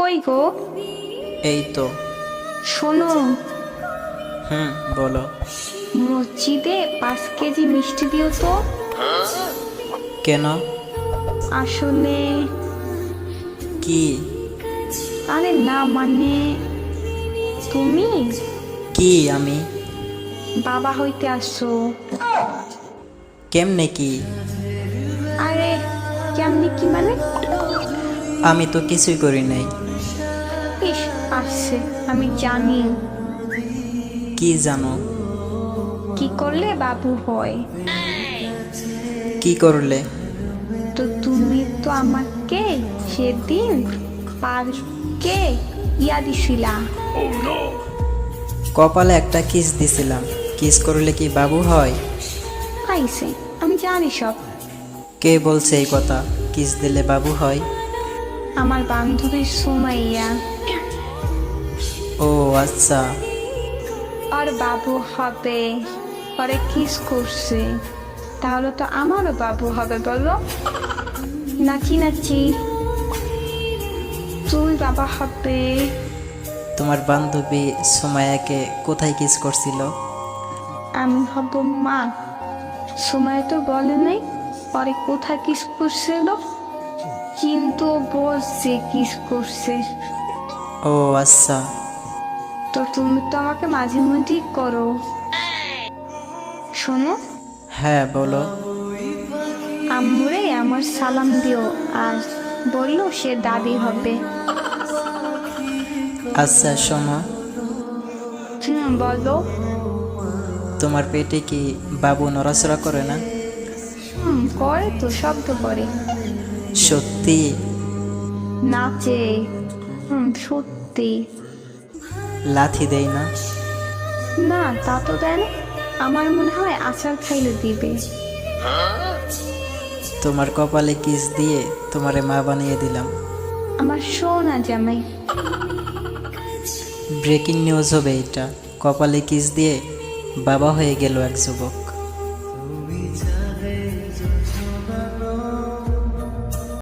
কই গো? এই তো। শোনো, বলো। মসজিদে 5 কেজি মিষ্টি দিও তো। কেন? আসলে কি? আরে না, মানে তুমি কি আমি? বাবা হইতে আসছো। কেমনে কি? আরে কেমনি কি মানে? আমি তো কিছুই করি নাই। ইস, আসছে, আমি জানি। কি জানো? কি করলে বাবু হয়? কি করলে? তো তুমি তো আমাকে সেদিন পার্কে দিছিলা। কপালে একটা কিস দিছিলাম। কিস করলে কি বাবু হয়? আইছে, আমি জানি সব। কে বলছে এই কথা? কিস দিলে বাবু হয়? আমার বান্ধবী সুমাইয়া। ও আচ্ছা। আর বাবু হবে, পরে কিস করছে, তাহলে তো আমারও বাবু হবে বলো। নাচি নাচি তুই বাবা হবে। তোমার বান্ধবী সুমাইয়াকে কোথায় কিস করছিল? আমি হব মা। সময় তো বলে নাই পরে কোথায় কিস করছিল, কিন্তু বলছে কিস করছে। ও আচ্ছা। তো তুমি তো আমাকে মাঝে মধ্যেই করো। শোনো, হ্যাঁ বলো। আম্মুরে আমার সালাম দিও, আর বললো সে দাদি হবে। আচ্ছা শোনো, বলো। তোমার পেটে কি বাবু নড়াচড়া করে না? করে তো, শব্দ করে, সত্যি? নাচে। সত্যি। লাথি দেই না? না, তা তো দেন, আমার মনে হয় আচার খাইলে দিবে। তোমার কপালে কিস দিয়ে তোমারে মা বানিয়ে দিলাম। আমার সোনা জামাই। ব্রেকিং নিউজ হবে এটা। কপালে কিস দিয়ে বাবা হয়ে গেল এক যুবক।